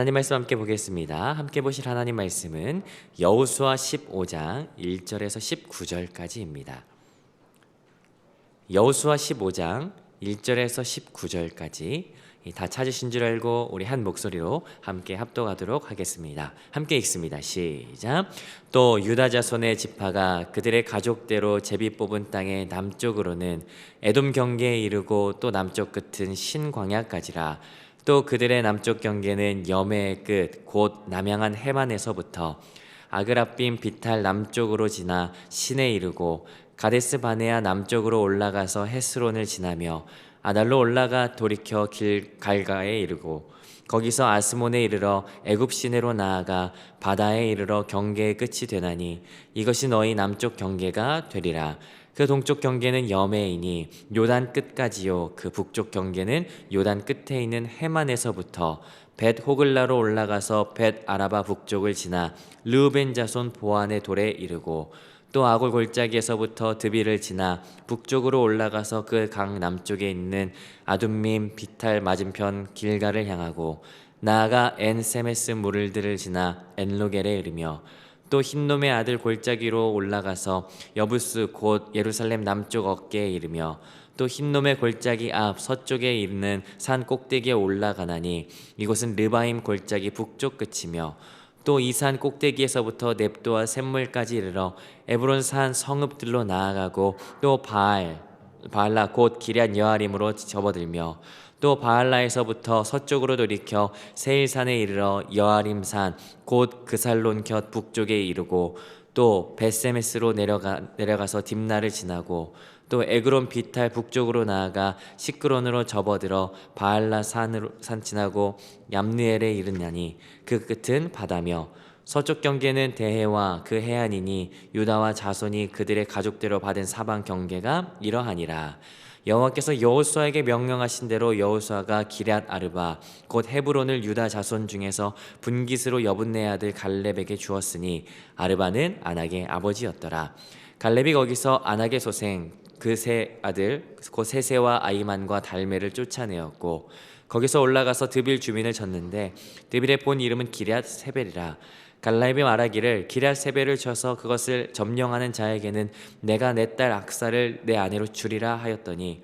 하나님 말씀 함께 보겠습니다. 함께 보실 하나님 말씀은 여호수아 15장 1절에서 19절까지입니다. 여호수아 15장 1절에서 19절까지 다 찾으신 줄 알고 우리 한 목소리로 함께 합독하도록 하겠습니다. 함께 읽습니다. 시작. 또 유다 자손의 지파가 그들의 가족대로 제비 뽑은 땅의 남쪽으로는 에돔 경계에 이르고 또 남쪽 끝은 신광야까지라. 또 그들의 남쪽 경계는 여매의 끝 곧 남양한 해만에서부터 아그라빔 비탈 남쪽으로 지나 신에 이르고 가데스 바네아 남쪽으로 올라가서 헤스론을 지나며 아달로 올라가 돌이켜 길갈가에 이르고 거기서 아스몬에 이르러 애굽 시내로 나아가 바다에 이르러 경계의 끝이 되나니 이것이 너희 남쪽 경계가 되리라. 그 동쪽 경계는 여매이니 요단 끝까지요. 그 북쪽 경계는 요단 끝에 있는 해만에서부터 벳 호글라로 올라가서 벳 아라바 북쪽을 지나 르우벤 자손 보안의 돌에 이르고 또 아골 골짜기에서부터 드비를 지나 북쪽으로 올라가서 그 강 남쪽에 있는 아둠밈 비탈 맞은편 길가를 향하고 나아가 엔 세메스 무를들을 지나 엔로겔에 이르며 또 흰놈의 아들 골짜기로 올라가서 여부스 곧 예루살렘 남쪽 어깨에 이르며 또 흰놈의 골짜기 앞 서쪽에 있는 산 꼭대기에 올라가나니 이곳은 르바임 골짜기 북쪽 끝이며 또 이 산 꼭대기에서부터 넵도와 샘물까지 이르러 에브론 산 성읍들로 나아가고 또 바알라 곧 기럇 여아림으로 접어들며 또 바알라에서부터 서쪽으로 돌이켜 세일산에 이르러 여아림산 곧 그살론 곁 북쪽에 이르고 또 벳세메스로 내려가서 딥나를 지나고 또 에그론 비탈 북쪽으로 나아가 시크론으로 접어들어 바알라 산 지나고 얌느엘에 이르냐니 그 끝은 바다며 서쪽 경계는 대해와 그 해안이니 유다와 자손이 그들의 가족대로 받은 사방 경계가 이러하니라. 여호와께서 여호수아에게 명령하신 대로 여호수아가 기럇 아르바 곧 헤브론을 유다 자손 중에서 분깃으로 여분네 아들 갈렙에게 주었으니 아르바는 아낙의 아버지였더라. 갈렙이 거기서 아낙의 소생 그 세 아들 곧 세세와 아이만과 달메를 쫓아내었고 거기서 올라가서 드빌 주민을 쳤는데 드빌의 본 이름은 기럇 세벨이라. 갈렙이 말하기를 기럇 세벨을 쳐서 그것을 점령하는 자에게는 내가 내 딸 악사를 내 아내로 주리라 하였더니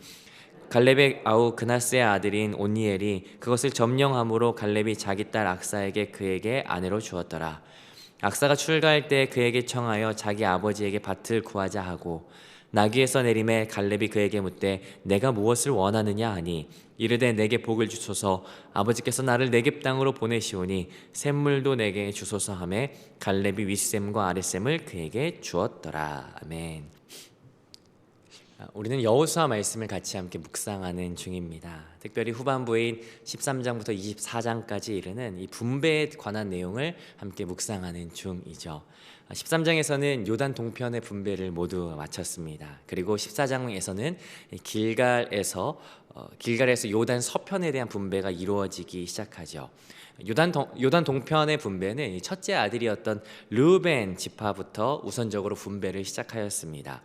갈렙의 아우 그나스의 아들인 온니엘이 그것을 점령함으로 갈렙이 자기 딸 악사에게 그에게 아내로 주었더라. 악사가 출가할 때 그에게 청하여 자기 아버지에게 밭을 구하자 하고 나귀에서 내림에 갈렙이 그에게 묻되 내가 무엇을 원하느냐 하니 이르되 내게 복을 주소서 아버지께서 나를 네겝 땅으로 보내시오니 샘물도 내게 주소서 하매 갈렙이 윗샘과 아랫샘을 그에게 주었더라. 아멘. 우리는 여호수아 말씀을 같이 함께 묵상하는 중입니다. 특별히 후반부인 13장부터 24장까지 이르는 이 분배에 관한 내용을 함께 묵상하는 중이죠. 13장에서는 요단 동편의 분배를 모두 마쳤습니다. 그리고 14장에서는 길갈에서 요단 서편에 대한 분배가 이루어지기 시작하죠. 요단 동편의 분배는 첫째 아들이었던 르우벤 지파부터 우선적으로 분배를 시작하였습니다.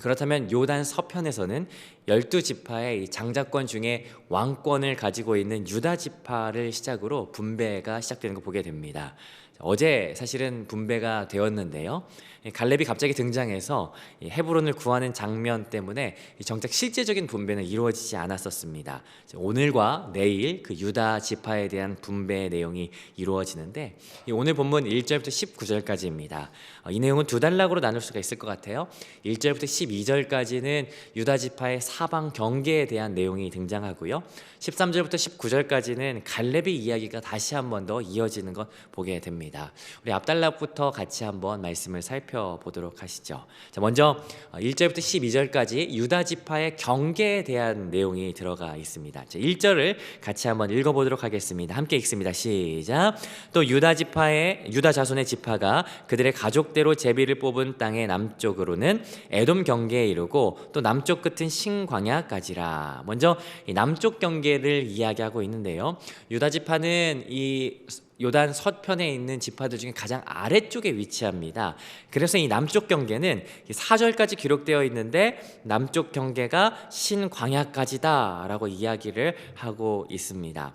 그렇다면 요단 서편에서는 12지파의 장자권 중에 왕권을 가지고 있는 유다 지파를 시작으로 분배가 시작되는 거 보게 됩니다. 어제 사실은 분배가 되었는데요. 갈렙이 갑자기 등장해서 헤브론을 구하는 장면 때문에 정작 실제적인 분배는 이루어지지 않았었습니다. 오늘과 내일 그 유다 지파에 대한 분배의 내용이 이루어지는데 오늘 본문 1절부터 19절까지입니다. 이 내용은 두 단락으로 나눌 수가 있을 것 같아요. 1절부터 12절까지는 유다 지파의 사방 경계에 대한 내용이 등장하고요. 13절부터 19절까지는 갈렙의 이야기가 다시 한 번 더 이어지는 것 보게 됩니다. 우리 앞단락부터 같이 한번 말씀을 살펴보도록 하시죠. 자, 먼저 1절부터 12절까지 유다 지파의 경계에 대한 내용이 들어가 있습니다. 자, 1절을 같이 한번 읽어보도록 하겠습니다. 함께 읽습니다. 시작. 또 유다 자손의 지파가 그들의 가족대로 제비를 뽑은 땅의 남쪽으로는 에돔 경계에 이르고 또 남쪽 끝은 신광야까지라. 먼저 이 남쪽 경계를 이야기하고 있는데요. 유다 지파는 이 요단 서편에 있는 지파들 중에 가장 아래쪽에 위치합니다. 그래서 이 남쪽 경계는 4절까지 기록되어 있는데 남쪽 경계가 신광야까지다 라고 이야기를 하고 있습니다.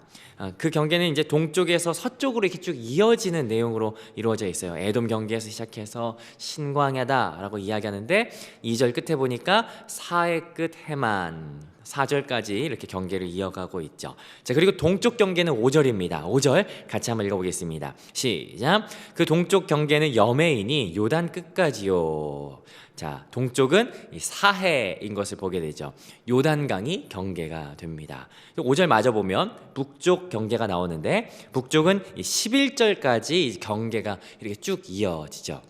그 경계는 이제 동쪽에서 서쪽으로 이렇게 쭉 이어지는 내용으로 이루어져 있어요. 에돔 경계에서 시작해서 신광야다라고 이야기하는데 2절 끝에 보니까 사의 끝 해만 4절까지 이렇게 경계를 이어가고 있죠. 자, 그리고 동쪽 경계는 5절입니다. 5절 같이 한번 읽어보겠습니다. 시작. 그 동쪽 경계는 여매이니 요단 끝까지요. 자, 동쪽은 이 사해인 것을 보게 되죠. 요단강이 경계가 됩니다. 5절 마저 보면 북쪽 경계가 나오는데 북쪽은 11절까지 경계가 이렇게 쭉 이어지죠.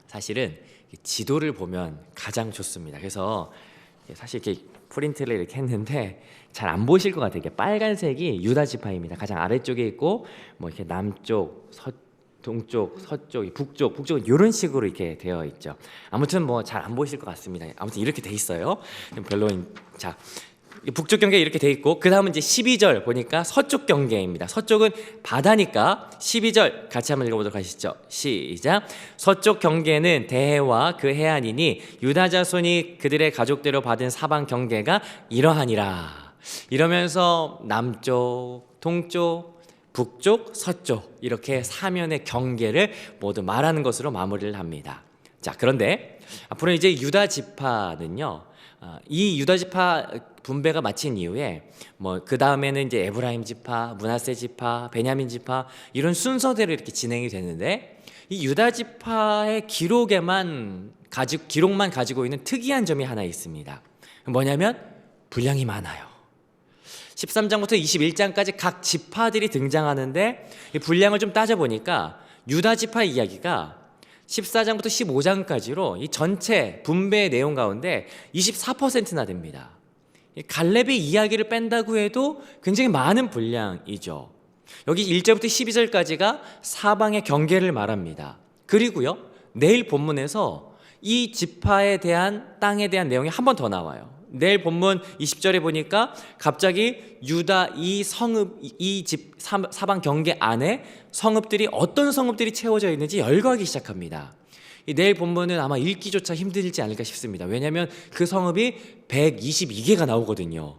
사실은 지도를 보면 가장 좋습니다. 그래서 사실 이렇게 프린트를 이렇게 했는데 잘 안 보실 것 같아요. 이게 빨간색이 유다 지파입니다. 가장 아래쪽에 있고 뭐 이렇게 남쪽, 동쪽, 서쪽, 북쪽은 이런 식으로 이렇게 되어 있죠. 아무튼 뭐 잘 안 보이실 것 같습니다. 아무튼 이렇게 돼 있어요. 별로. 자, 북쪽 경계 이렇게 돼 있고 그 다음은 이제 12절 보니까 서쪽 경계입니다. 서쪽은 바다니까 12절 같이 한번 읽어보도록 하시죠. 시작. 서쪽 경계는 대해와 그 해안이니 유다 자손이 그들의 가족대로 받은 사방 경계가 이러하니라. 이러면서 남쪽, 동쪽, 북쪽, 서쪽 이렇게 사면의 경계를 모두 말하는 것으로 마무리를 합니다. 자, 그런데 앞으로 이제 유다 지파는요, 이 유다 지파 분배가 마친 이후에 뭐 그 다음에는 이제 에브라임 지파, 므낫세 지파, 베냐민 지파 이런 순서대로 이렇게 진행이 됐는데 이 유다 지파의 기록만 가지고 있는 특이한 점이 하나 있습니다. 뭐냐면 분량이 많아요. 13장부터 21장까지 각 지파들이 등장하는데 이 분량을 좀 따져보니까 유다 지파 이야기가 14장부터 15장까지로 이 전체 분배의 내용 가운데 24%나 됩니다. 갈렙의 이야기를 뺀다고 해도 굉장히 많은 분량이죠. 여기 1절부터 12절까지가 사방의 경계를 말합니다. 그리고요, 내일 본문에서 이 지파에 대한 땅에 대한 내용이 한 번 더 나와요. 내일 본문 20절에 보니까 갑자기 유다 이 집 사방 경계 안에 성읍들이 어떤 성읍들이 채워져 있는지 열거하기 시작합니다. 내일 본문은 아마 읽기조차 힘들지 않을까 싶습니다. 왜냐하면 그 성읍이 122개가 나오거든요.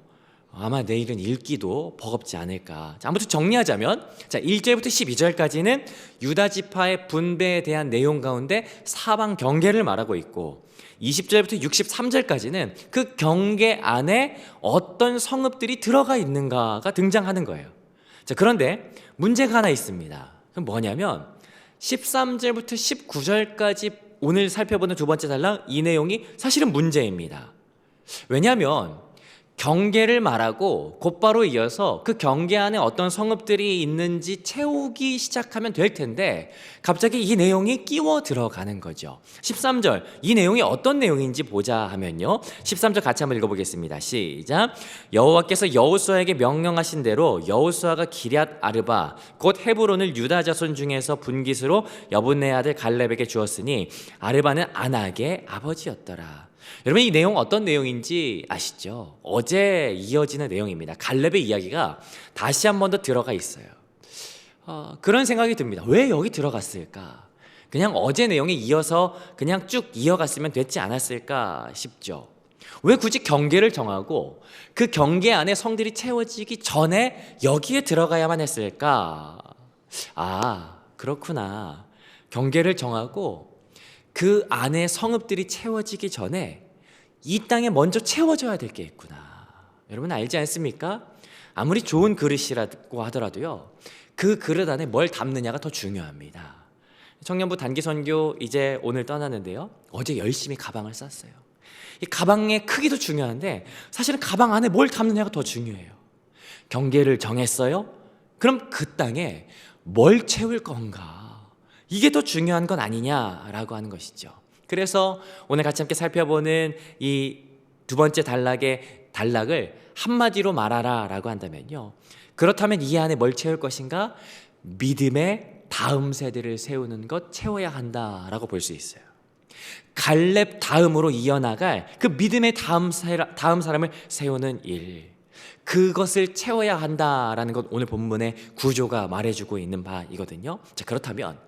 아마 내일은 읽기도 버겁지 않을까. 자, 아무튼 정리하자면, 자, 1절부터 12절까지는 유다 지파의 분배에 대한 내용 가운데 사방 경계를 말하고 있고 20절부터 63절까지는 그 경계 안에 어떤 성읍들이 들어가 있는가가 등장하는 거예요. 자, 그런데 문제가 하나 있습니다. 그럼 뭐냐면 13절부터 19절까지 오늘 살펴보는 두 번째 단락, 이 내용이 사실은 문제입니다. 왜냐하면 경계를 말하고 곧바로 이어서 그 경계 안에 어떤 성읍들이 있는지 채우기 시작하면 될 텐데 갑자기 이 내용이 끼워 들어가는 거죠. 13절, 이 내용이 어떤 내용인지 보자 하면요, 13절 같이 한번 읽어보겠습니다. 시작. 여호와께서 여호수아에게 명령하신 대로 여호수아가 기럇 아르바 곧 헤브론을 유다 자손 중에서 분깃으로 여분네 아들 갈렙에게 주었으니 아르바는 아낙의 아버지였더라. 여러분, 이 내용 어떤 내용인지 아시죠? 어제 이어지는 내용입니다. 갈렙의 이야기가 다시 한 번 더 들어가 있어요. 그런 생각이 듭니다. 왜 여기 들어갔을까? 그냥 어제 내용에 이어서 그냥 쭉 이어갔으면 됐지 않았을까 싶죠. 왜 굳이 경계를 정하고 그 경계 안에 성들이 채워지기 전에 여기에 들어가야만 했을까? 그렇구나. 경계를 정하고 그 안에 성읍들이 채워지기 전에 이 땅에 먼저 채워져야 될 게 있구나. 여러분 알지 않습니까? 아무리 좋은 그릇이라고 하더라도요, 그 그릇 안에 뭘 담느냐가 더 중요합니다. 청년부 단기 선교 이제 오늘 떠나는데요, 어제 열심히 가방을 쌌어요. 이 가방의 크기도 중요한데 사실은 가방 안에 뭘 담느냐가 더 중요해요. 경계를 정했어요? 그럼 그 땅에 뭘 채울 건가? 이게 더 중요한 건 아니냐라고 하는 것이죠. 그래서 오늘 같이 함께 살펴보는 이 두 번째 단락을 한마디로 말하라 라고 한다면요, 그렇다면 이 안에 뭘 채울 것인가? 믿음의 다음 세대를 세우는 것 채워야 한다라고 볼 수 있어요. 갈렙 다음으로 이어나갈 그 믿음의 다음 사람을 세우는 일, 그것을 채워야 한다라는 것 오늘 본문의 구조가 말해주고 있는 바이거든요. 자, 그렇다면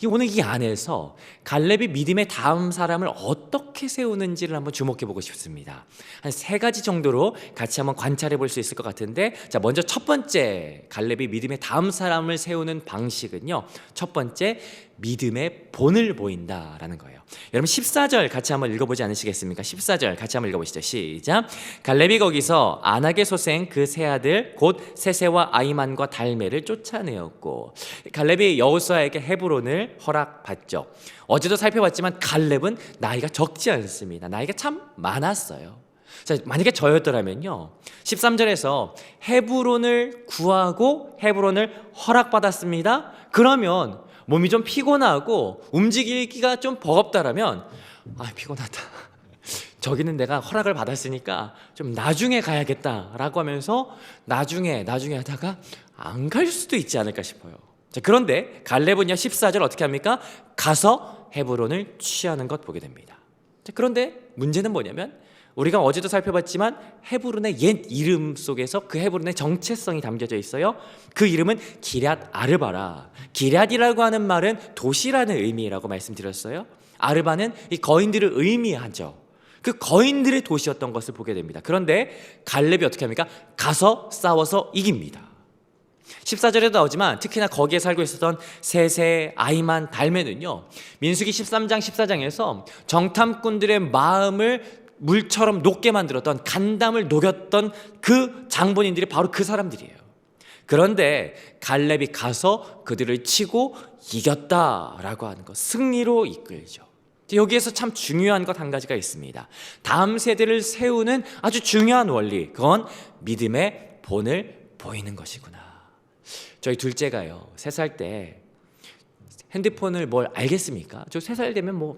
오늘 이 안에서 갈렙이 믿음의 다음 사람을 어떻게 세우는지를 한번 주목해 보고 싶습니다. 한 3가지 정도로 같이 한번 관찰해 볼 수 있을 것 같은데, 자, 먼저 첫 번째 갈렙이 믿음의 다음 사람을 세우는 방식은요, 첫 번째 믿음의 본을 보인다라는 거예요. 여러분 14절 같이 한번 읽어보지 않으시겠습니까? 14절 같이 한번 읽어보시죠. 시작. 갈렙이 거기서 아낙의 소생 그 세 아들 곧 세세와 아이만과 달메를 쫓아내었고, 갈렙이 여호수아에게 헤브론을 허락받죠. 어제도 살펴봤지만 갈렙은 나이가 적지 않습니다. 나이가 참 많았어요. 자, 만약에 저였더라면요, 13절에서 헤브론을 구하고 헤브론을 허락받았습니다. 그러면 몸이 좀 피곤하고 움직이기가 좀 버겁다라면, 피곤하다, 저기는 내가 허락을 받았으니까 좀 나중에 가야겠다라고 하면서 나중에 하다가 안 갈 수도 있지 않을까 싶어요. 자, 그런데 갈렙은요 14절 어떻게 합니까? 가서 헤브론을 취하는 것 보게 됩니다. 자, 그런데 문제는 뭐냐면, 우리가 어제도 살펴봤지만 헤브론의 옛 이름 속에서 그 헤브론의 정체성이 담겨져 있어요. 그 이름은 기럇 아르바라. 기럇이라고 하는 말은 도시라는 의미라고 말씀드렸어요. 아르바는 이 거인들을 의미하죠. 그 거인들의 도시였던 것을 보게 됩니다. 그런데 갈렙이 어떻게 합니까? 가서 싸워서 이깁니다. 14절에도 나오지만 특히나 거기에 살고 있었던 세세, 아이만, 달메는요, 민수기 13장 14장에서 정탐꾼들의 마음을 물처럼 녹게 만들었던, 간담을 녹였던 그 장본인들이 바로 그 사람들이에요. 그런데 갈렙이 가서 그들을 치고 이겼다라고 하는 것, 승리로 이끌죠. 여기에서 참 중요한 것 한 가지가 있습니다. 다음 세대를 세우는 아주 중요한 원리, 그건 믿음의 본을 보이는 것이구나. 저희 둘째가요, 3살 때 핸드폰을 뭘 알겠습니까? 저 3살 되면 뭐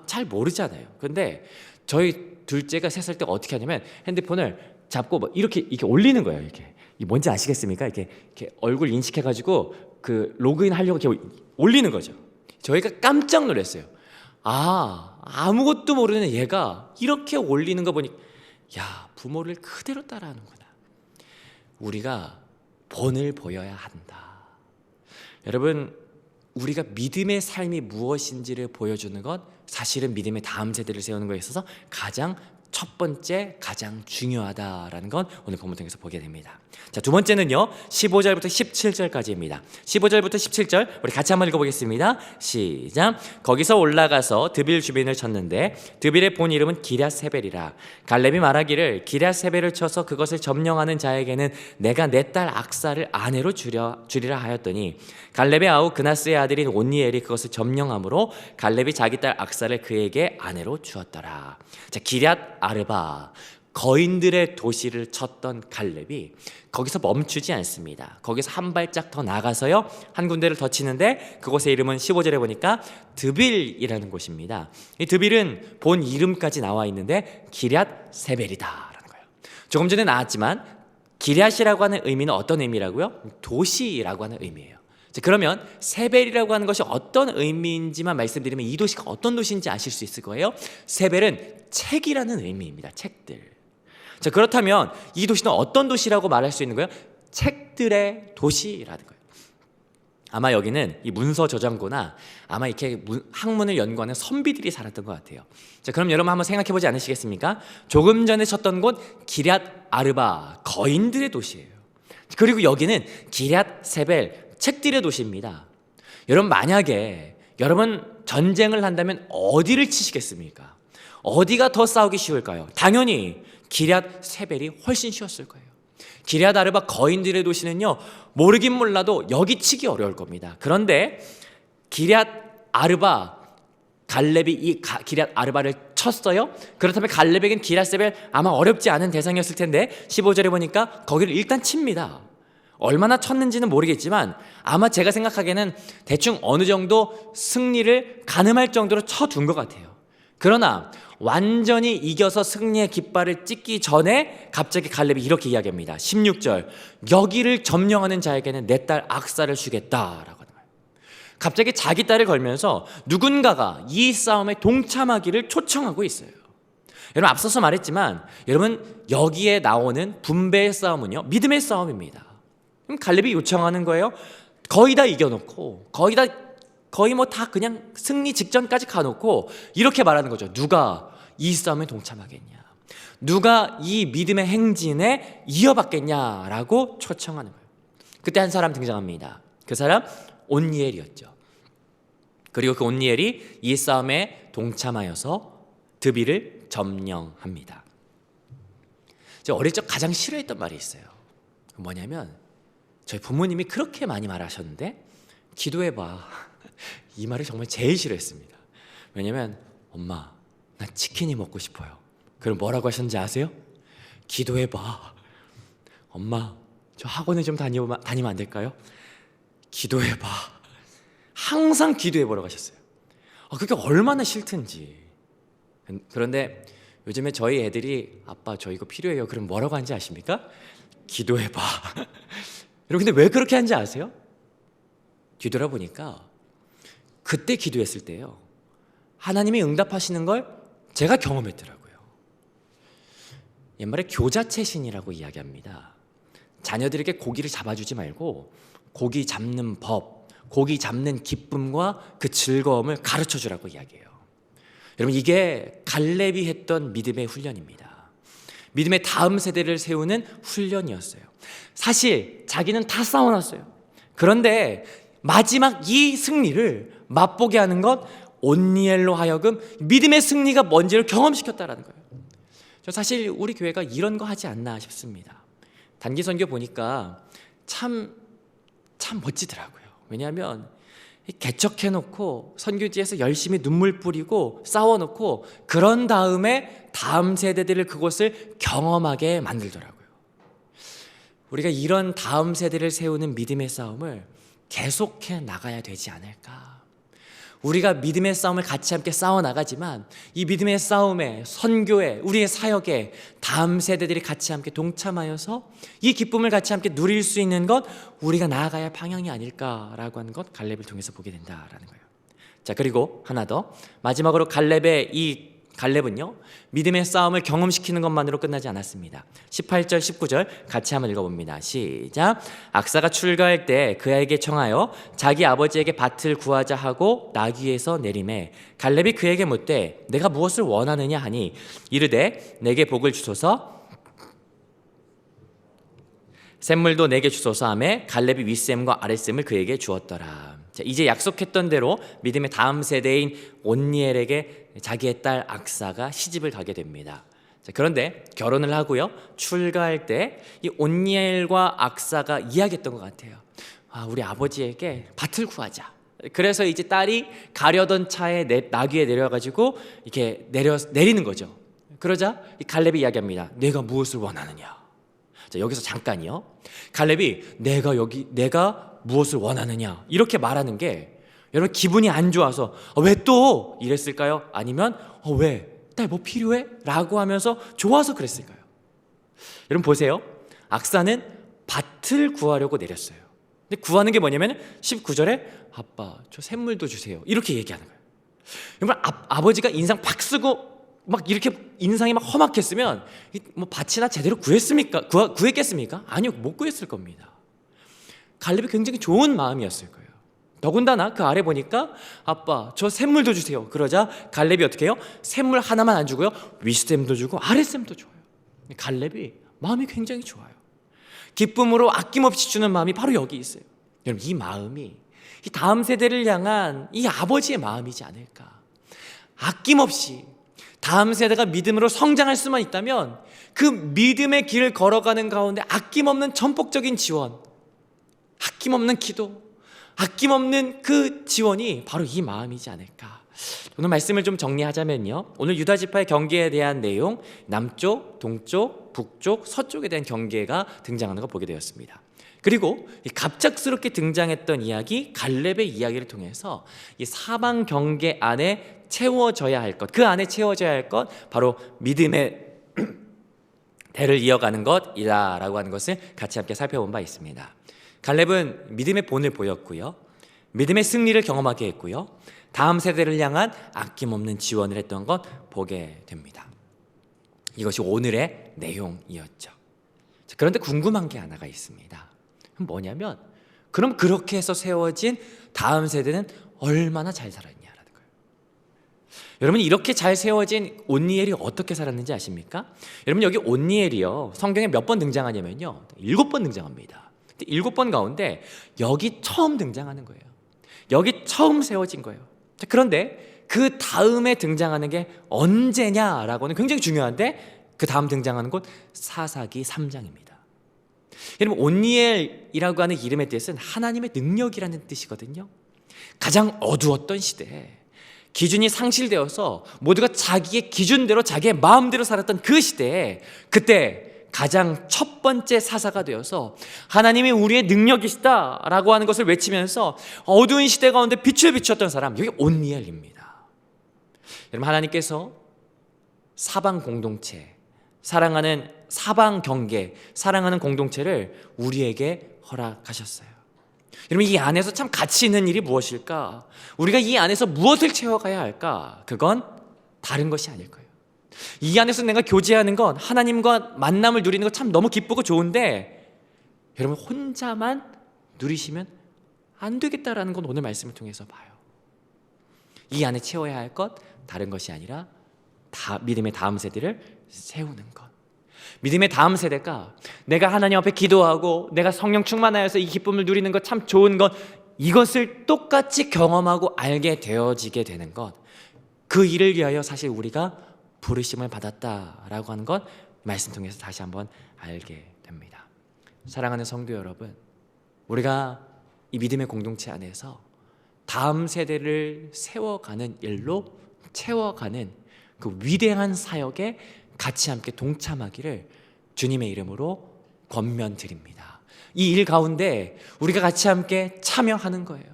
잘 모르잖아요. 근데 저희 둘째가 3살 때 어떻게 하냐면 핸드폰을 잡고 뭐 이렇게 올리는 거예요. 이렇게. 이 뭔지 아시겠습니까? 이렇게 얼굴 인식해가지고 그 로그인 하려고 이렇게 올리는 거죠. 저희가 깜짝 놀랐어요. 아무것도 모르는 얘가 이렇게 올리는 거 보니, 야, 부모를 그대로 따라하는구나. 우리가 본을 보여야 한다. 여러분, 우리가 믿음의 삶이 무엇인지를 보여주는 것, 사실은 믿음의 다음 세대를 세우는 것에 있어서 가장 첫 번째, 가장 중요하다라는 건 오늘 본문 통해서 보게 됩니다. 자, 두 번째는요, 15절부터 17절까지입니다. 15절부터 17절 우리 같이 한번 읽어보겠습니다. 시작. 거기서 올라가서 드빌 주변을 쳤는데 드빌의 본 이름은 기럇세벨이라. 갈렙이 말하기를 기럇세벨을 쳐서 그것을 점령하는 자에게는 내가 내 딸 악사를 아내로 주리라 하였더니, 갈렙의 아우 그나스의 아들인 온니엘이 그것을 점령함으로 갈렙이 자기 딸 악사를 그에게 아내로 주었더라. 자, 기럇 아르바, 거인들의 도시를 쳤던 갈렙이 거기서 멈추지 않습니다. 거기서 한 발짝 더 나가서요, 한 군데를 더 치는데 그곳의 이름은 15절에 보니까 드빌이라는 곳입니다. 이 드빌은 본 이름까지 나와 있는데 기럇세벨이다라는 거예요. 조금 전에 나왔지만 기럇이라고 하는 의미는 어떤 의미라고요? 도시라고 하는 의미예요. 자, 그러면 세벨이라고 하는 것이 어떤 의미인지만 말씀드리면 이 도시가 어떤 도시인지 아실 수 있을 거예요. 세벨은 책이라는 의미입니다. 책들. 자, 그렇다면 이 도시는 어떤 도시라고 말할 수 있는 거예요? 책들의 도시라는 거예요. 아마 여기는 이 문서 저장고나 아마 이렇게 학문을 연구하는 선비들이 살았던 것 같아요. 자, 그럼 여러분 한번 생각해 보지 않으시겠습니까? 조금 전에 쳤던 곳 기럇 아르바, 거인들의 도시예요. 그리고 여기는 기럇세벨, 책들의 도시입니다. 여러분, 만약에 여러분 전쟁을 한다면 어디를 치시겠습니까? 어디가 더 싸우기 쉬울까요? 당연히 기럇세벨이 훨씬 쉬웠을 거예요. 기럇 아르바 거인들의 도시는요, 모르긴 몰라도 여기 치기 어려울 겁니다. 그런데 기럇 아르바, 갈렙이 이 기럇 아르바를 쳤어요. 그렇다면 갈렙에겐 기럇세벨 아마 어렵지 않은 대상이었을 텐데 15절에 보니까 거기를 일단 칩니다. 얼마나 쳤는지는 모르겠지만 아마 제가 생각하기에는 대충 어느 정도 승리를 가늠할 정도로 쳐둔 것 같아요. 그러나 완전히 이겨서 승리의 깃발을 찍기 전에 갑자기 갈렙이 이렇게 이야기합니다. 16절, 여기를 점령하는 자에게는 내 딸 악사를 주겠다라고 하는 거예요. 갑자기 자기 딸을 걸면서 누군가가 이 싸움에 동참하기를 초청하고 있어요. 여러분 앞서서 말했지만 여러분 여기에 나오는 분배의 싸움은요 믿음의 싸움입니다. 그럼 갈렙이 요청하는 거예요. 거의 다 이겨놓고 거의 뭐 다 그냥 승리 직전까지 가놓고 이렇게 말하는 거죠. 누가 이 싸움에 동참하겠냐, 누가 이 믿음의 행진에 이어받겠냐라고 초청하는 거예요. 그때 한 사람 등장합니다. 그 사람 온니엘이었죠. 그리고 그 온니엘이 이 싸움에 동참하여서 드비를 점령합니다. 제가 어릴 적 가장 싫어했던 말이 있어요. 뭐냐면 저희 부모님이 그렇게 많이 말하셨는데 기도해봐, 이 말을 정말 제일 싫어했습니다. 왜냐면 엄마 나 치킨이 먹고 싶어요. 그럼 뭐라고 하셨는지 아세요? 기도해봐. 엄마 저 학원에 좀 다니면 안 될까요? 기도해봐. 항상 기도해보라고 하셨어요. 그게 얼마나 싫든지. 그런데 요즘에 저희 애들이 아빠 저 이거 필요해요. 그럼 뭐라고 하는지 아십니까? 기도해봐. 여러분 근데 왜 그렇게 하는지 아세요? 뒤돌아보니까 그때 기도했을 때요 하나님이 응답하시는 걸 제가 경험했더라고요. 옛말에 교자채신이라고 이야기합니다. 자녀들에게 고기를 잡아주지 말고 고기 잡는 법, 고기 잡는 기쁨과 그 즐거움을 가르쳐주라고 이야기해요. 여러분 이게 갈렙이 했던 믿음의 훈련입니다. 믿음의 다음 세대를 세우는 훈련이었어요. 사실 자기는 다 싸워놨어요. 그런데 마지막 이 승리를 맛보게 하는 것, 온니엘로 하여금 믿음의 승리가 뭔지를 경험시켰다라는 거예요. 저 사실 우리 교회가 이런 거 하지 않나 싶습니다. 단기 선교 보니까 참 멋지더라고요. 왜냐하면 개척해놓고 선교지에서 열심히 눈물 뿌리고 싸워놓고 그런 다음에 다음 세대들을 그곳을 경험하게 만들더라고요. 우리가 이런 다음 세대를 세우는 믿음의 싸움을 계속해 나가야 되지 않을까. 우리가 믿음의 싸움을 같이 함께 싸워나가지만 이 믿음의 싸움에, 선교에, 우리의 사역에 다음 세대들이 같이 함께 동참하여서 이 기쁨을 같이 함께 누릴 수 있는 것, 우리가 나아가야 할 방향이 아닐까라고 하는 것 갈렙을 통해서 보게 된다라는 거예요. 자, 그리고 하나 더, 마지막으로 갈렙은요 믿음의 싸움을 경험시키는 것만으로 끝나지 않았습니다. 18절 19절 같이 한번 읽어봅니다. 시작. 악사가 출가할 때 그에게 청하여 자기 아버지에게 밭을 구하자 하고 나귀에서 내리매 갈렙이 그에게 묻되 내가 무엇을 원하느냐 하니 이르되 내게 복을 주소서 샘물도 내게 주소서 하매 갈렙이 윗샘과 아랫샘을 그에게 주었더라. 자, 이제 약속했던 대로 믿음의 다음 세대인 온니엘에게 자기의 딸 악사가 시집을 가게 됩니다. 자, 그런데 결혼을 하고요 출가할 때 이 온니엘과 악사가 이야기했던 것 같아요. 우리 아버지에게 밭을 구하자. 그래서 이제 딸이 가려던 차에 나귀에 내려가지고 이렇게 내리는 거죠. 그러자 이 갈렙이 이야기합니다. 내가 무엇을 원하느냐. 자, 여기서 잠깐이요. 갈렙이 내가 무엇을 원하느냐 이렇게 말하는 게 여러분 기분이 안 좋아서 왜 또 이랬을까요? 아니면 왜? 딸 뭐 필요해? 라고 하면서 좋아서 그랬을까요? 여러분 보세요. 악사는 밭을 구하려고 내렸어요. 근데 구하는 게 뭐냐면 19절에 아빠 저 샘물도 주세요 이렇게 얘기하는 거예요. 여러분 아버지가 인상 팍 쓰고 막 이렇게 인상이 막 험악했으면 뭐 밭이나 제대로 구했겠습니까? 아니요, 못 구했을 겁니다. 갈렙이 굉장히 좋은 마음이었을 거예요. 더군다나 그 아래 보니까 아빠 저 샘물도 주세요. 그러자 갈렙이 어떻게 해요? 샘물 하나만 안 주고요 윗샘도 주고 아랫샘도 줘요. 갈렙이 마음이 굉장히 좋아요. 기쁨으로 아낌없이 주는 마음이 바로 여기 있어요. 여러분 이 마음이 이 다음 세대를 향한 이 아버지의 마음이지 않을까. 아낌없이 다음 세대가 믿음으로 성장할 수만 있다면 그 믿음의 길을 걸어가는 가운데 아낌없는 전폭적인 지원, 아낌없는 기도, 아낌없는 그 지원이 바로 이 마음이지 않을까. 오늘 말씀을 좀 정리하자면요, 오늘 유다 지파의 경계에 대한 내용, 남쪽, 동쪽, 북쪽, 서쪽에 대한 경계가 등장하는 걸 보게 되었습니다. 그리고 갑작스럽게 등장했던 이야기, 갈렙의 이야기를 통해서 이 사방 경계 안에 채워져야 할 것, 그 안에 채워져야 할 것, 바로 믿음의 대를 이어가는 것이다라고 하는 것을 같이 함께 살펴본 바 있습니다. 갈렙은 믿음의 본을 보였고요, 믿음의 승리를 경험하게 했고요, 다음 세대를 향한 아낌없는 지원을 했던 것 보게 됩니다. 이것이 오늘의 내용이었죠. 그런데 궁금한 게 하나가 있습니다. 뭐냐면 그럼 그렇게 해서 세워진 다음 세대는 얼마나 잘 살았냐라는 거예요. 여러분, 이렇게 잘 세워진 온니엘이 어떻게 살았는지 아십니까? 여러분, 여기 온니엘이요, 성경에 몇 번 등장하냐면요, 7번 등장합니다. 7번 가운데 여기 처음 등장하는 거예요. 여기 처음 세워진 거예요. 자, 그런데 그 다음에 등장하는 게 언제냐라고는 굉장히 중요한데, 그 다음 등장하는 곳 사사기 3장입니다. 여러분, 온니엘이라고 하는 이름의 뜻은 하나님의 능력이라는 뜻이거든요. 가장 어두웠던 시대에 기준이 상실되어서 모두가 자기의 기준대로 자기의 마음대로 살았던 그 시대에, 그때 가장 첫 번째 사사가 되어서 하나님이 우리의 능력이시다라고 하는 것을 외치면서 어두운 시대 가운데 빛을 비추었던 사람, 여기 온니엘입니다. 여러분, 하나님께서 사방 공동체, 사랑하는 사방 경계, 사랑하는 공동체를 우리에게 허락하셨어요. 여러분, 이 안에서 참 가치 있는 일이 무엇일까? 우리가 이 안에서 무엇을 채워가야 할까? 그건 다른 것이 아닐 거예요. 이 안에서 내가 교제하는 건, 하나님과 만남을 누리는 건 참 너무 기쁘고 좋은데, 여러분, 혼자만 누리시면 안 되겠다라는 건 오늘 말씀을 통해서 봐요. 이 안에 채워야 할 것, 다른 것이 아니라 믿음의 다음 세대를 세우는 것. 믿음의 다음 세대가 내가 하나님 앞에 기도하고 내가 성령 충만하여서 이 기쁨을 누리는 것 참 좋은 것, 이것을 똑같이 경험하고 알게 되어지게 되는 것, 그 일을 위하여 사실 우리가 부르심을 받았다라고 하는 것, 말씀 통해서 다시 한번 알게 됩니다. 사랑하는 성도 여러분, 우리가 이 믿음의 공동체 안에서 다음 세대를 세워가는 일로 채워가는 그 위대한 사역에 같이 함께 동참하기를 주님의 이름으로 권면드립니다. 이 일 가운데 우리가 같이 함께 참여하는 거예요.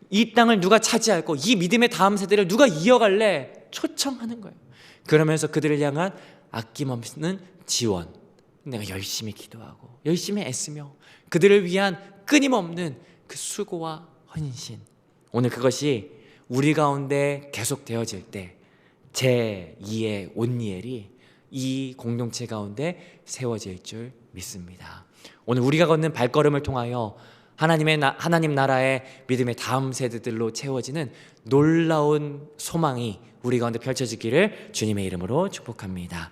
이 땅을 누가 차지할 거, 이 믿음의 다음 세대를 누가 이어갈래 초청하는 거예요. 그러면서 그들을 향한 아낌없는 지원, 내가 열심히 기도하고 열심히 애쓰며 그들을 위한 끊임없는 그 수고와 헌신, 오늘 그것이 우리 가운데 계속되어질 때 제2의 온니엘이 이 공동체 가운데 세워질 줄 믿습니다. 오늘 우리가 걷는 발걸음을 통하여 하나님 나라의 믿음의 다음 세대들로 채워지는 놀라운 소망이 우리 가운데 펼쳐지기를 주님의 이름으로 축복합니다.